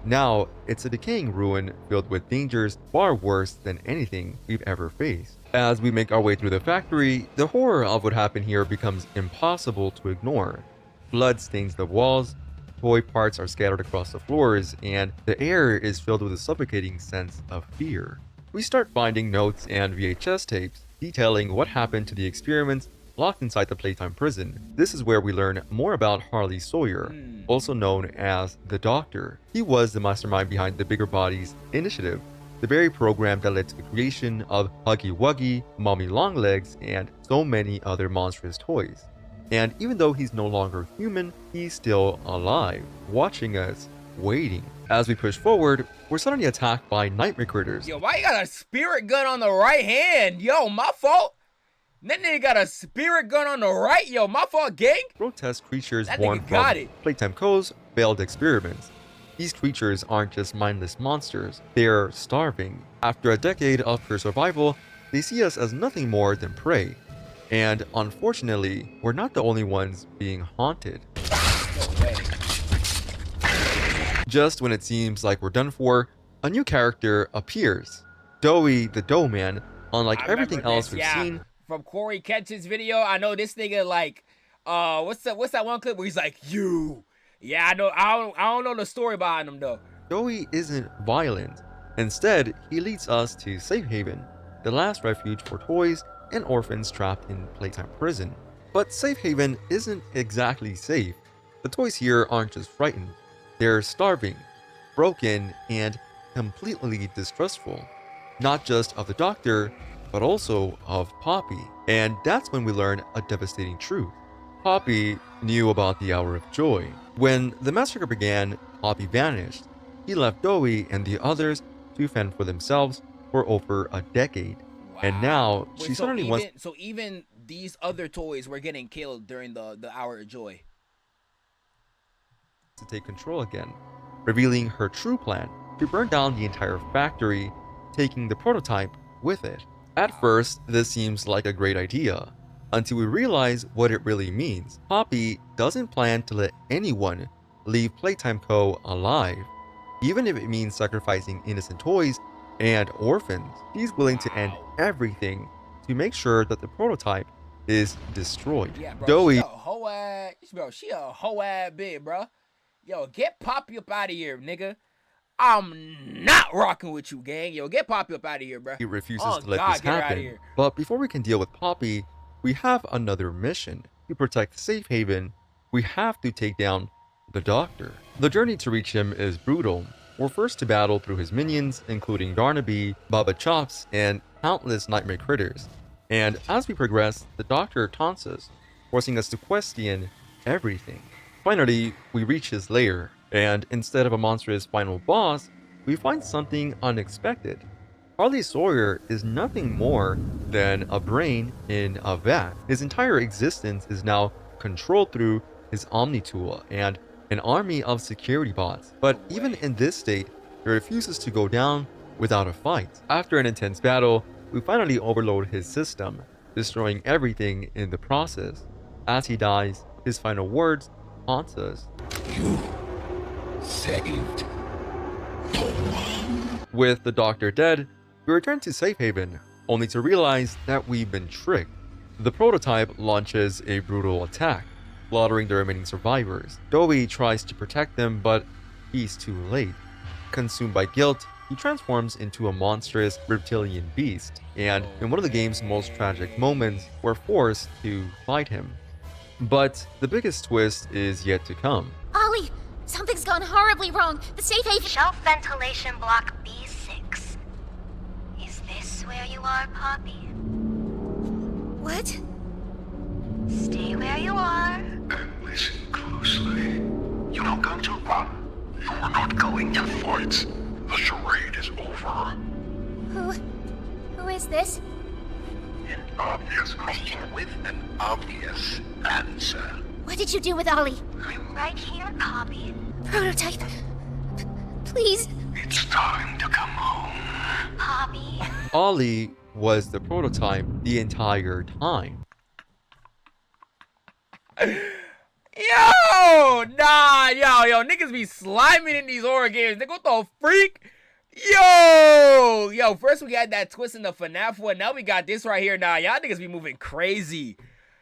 Now, it's a decaying ruin filled with dangers far worse than anything we've ever faced. As we make our way through the factory, the horror of what happened here becomes impossible to ignore. Blood stains the walls, toy parts are scattered across the floors, and the air is filled with a suffocating sense of fear. We start finding notes and VHS tapes detailing what happened to the experiments locked inside the Playtime Prison. This is where we learn more about Harley Sawyer, also known as the Doctor. He was the mastermind behind the Bigger Bodies initiative, the very program that led to the creation of Huggy Wuggy, Mommy Longlegs, and so many other monstrous toys. And even though he's no longer human, he's still alive, watching us, waiting. As we push forward, we're suddenly attacked by nightmare critters. Yo, why you got a spirit gun on the right hand? Yo, my fault. That nigga got a spirit gun on the right. Yo, my fault, gang. Grotesque creatures that born nigga from got it. Playtime Co's failed experiments. These creatures aren't just mindless monsters, they're starving. After a decade of pure survival, they see us as nothing more than prey. And unfortunately, we're not the only ones being haunted. No way. Just when it seems like we're done for, a new character appears. Doughy the Dough Man, unlike everything else we've seen. From Corey Ketch's video, I know this nigga like, what's that one clip where he's like, you? Yeah, I know. I don't know the story behind him though. Doughy isn't violent. Instead, he leads us to Safe Haven, the last refuge for toys and orphans trapped in Playtime Prison. But Safe Haven isn't exactly safe. The toys here aren't just frightened. They're starving, broken, and completely distrustful. Not just of the Doctor, but also of Poppy. And that's when we learn a devastating truth. Poppy knew about the Hour of Joy. When the massacre began, Poppy vanished. He left Doughy and the others to fend for themselves for over a decade. Wow. And now she suddenly wants. So even these other toys were getting killed during the Hour of Joy. To take control again, revealing her true plan to burn down the entire factory, taking the prototype with it. At first, this seems like a great idea, until we realize what it really means. Poppy doesn't plan to let anyone leave Playtime Co. alive, even if it means sacrificing innocent toys and orphans. She's willing to end everything to make sure that the prototype is destroyed. Yeah, bro. Doughy, She a hoe ass. Bro, she a hoe ass bitch, bro. Yo, get Poppy up out of here, nigga. I'm not rocking with you, gang. Yo, get Poppy up out of here, bro. he refuses Oh, to let God, this get her outta happen. here. But before we can deal with Poppy, we have another mission. To protect Safe Haven, we have to take down the Doctor. The journey to reach him is brutal. We're first to battle through his minions, including Garnaby, Baba Chops, and countless nightmare critters. And as we progress, the Doctor taunts us, forcing us to question everything. Finally, we reach his lair, and instead of a monstrous final boss, we find something unexpected. Harley Sawyer is nothing more than a brain in a vat. His entire existence is now controlled through his Omni tool and an army of security bots. But even in this state, he refuses to go down without a fight. After an intense battle, we finally overload his system, destroying everything in the process. As he dies, his final words haunt us. You saved no one. With the Doctor dead, we return to Safe Haven, only to realize that we've been tricked. The prototype launches a brutal attack, slaughtering the remaining survivors. Doughy tries to protect them, but he's too late. Consumed by guilt, he transforms into a monstrous reptilian beast, and in one of the game's most tragic moments, we're forced to fight him. But the biggest twist is yet to come. Ollie, something's gone horribly wrong. The safe haven... Shelf ventilation block B6. Is this where you are, Poppy? What? Stay where you are. And listen closely. You're not going to run. You're not going to fight. The charade is over. Who is this? An obvious question with an obvious answer. What did you do with Ollie? I'm right here, Poppy. Prototype. Please. It's time to come home. Poppy. Ollie was the prototype the entire time. Yo, niggas be sliming in these horror games. Nigga, what the freak? Yo, first we got that twist in the FNAF one. Now we got this right here. Nah, y'all niggas be moving crazy.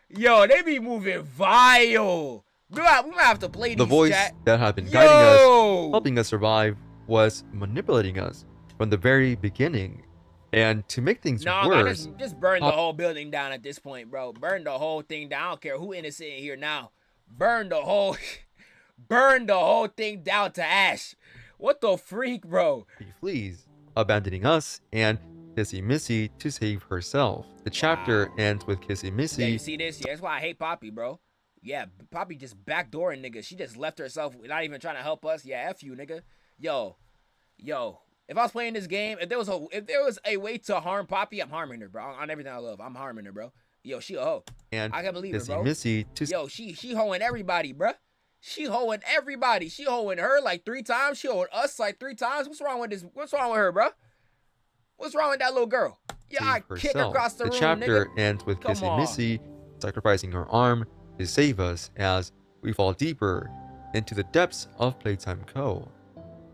Yo, they be moving vile. We might have to play these. The voice chat. that had been guiding us, helping us survive, was manipulating us from the very beginning. And to make things worse, just burn the whole building down at this point, bro. Burn the whole thing down. I don't care who innocent in here now. Burn the whole thing down to ash. What the freak, bro? He flees, abandoning us and Kissy Missy to save herself. The chapter ends with Kissy Missy. Yeah, you see this? Yeah, that's why I hate Poppy, bro. Yeah, Poppy just backdooring niggas. She just left herself, not even trying to help us. Yeah, F you, nigga. Yo. If I was playing this game, if there was a way to harm Poppy, I'm harming her, bro. On everything I love, I'm harming her, bro. Yo, she a hoe. And I can't believe her, bro. Missy to... Yo, she hoeing everybody, bro. She hoeing everybody. She hoeing her like 3 times. She hoeing us like 3 times. What's wrong with this? What's wrong with her, bro? What's wrong with that little girl? Yeah, I kick her across the room, chapter nigga. ends with Kissy Missy sacrificing her arm to save us as we fall deeper into the depths of Playtime Co.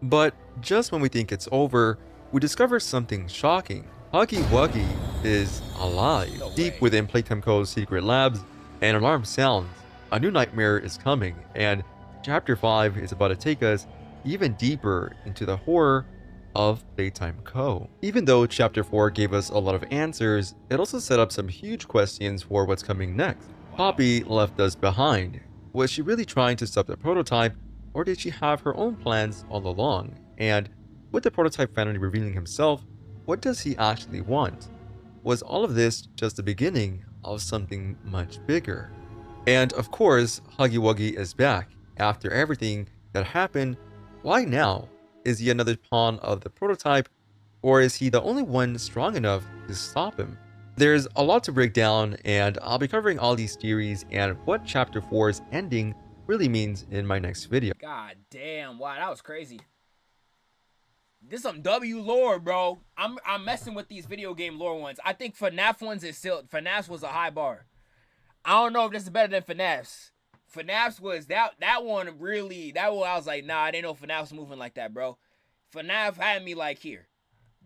But just when we think it's over, we discover something shocking. Huggy Wuggy is alive. Deep within Playtime Co's secret labs, an alarm sounds. A new nightmare is coming, and Chapter 5 is about to take us even deeper into the horror of Playtime Co. Even though Chapter 4 gave us a lot of answers, it also set up some huge questions for what's coming next. Poppy left us behind. Was she really trying to stop the prototype, or did she have her own plans all along? And with the prototype finally revealing himself, what does he actually want? Was all of this just the beginning of something much bigger? And of course, Huggy Wuggy is back. After everything that happened, why now? Is he another pawn of the prototype, or is he the only one strong enough to stop him? There's a lot to break down, and I'll be covering all these theories and what Chapter 4's ending really means in my next video. God damn, wow, that was crazy. This some W lore, bro. I'm messing with these video game lore ones. I think FNAF ones is still... FNAF's was a high bar. I don't know if this is better than FNAF's. FNAF's was... That one really... That one I was like, nah, I didn't know FNAF's moving like that, bro. FNAF had me like here.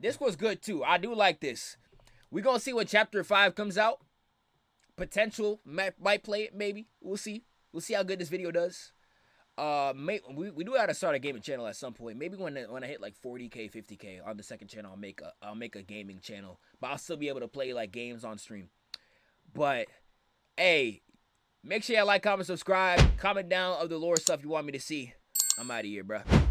This was good too. I do like this. We gonna see when Chapter 5 comes out. Potential. Might play it, maybe. We'll see. We'll see how good this video does. We do gotta start a gaming channel at some point. Maybe when I hit like 40K, 50K on the second channel, I'll make a gaming channel. But I'll still be able to play like games on stream. But hey, make sure you like, comment, subscribe, comment down of the lore stuff you want me to see. I'm out of here, bruh.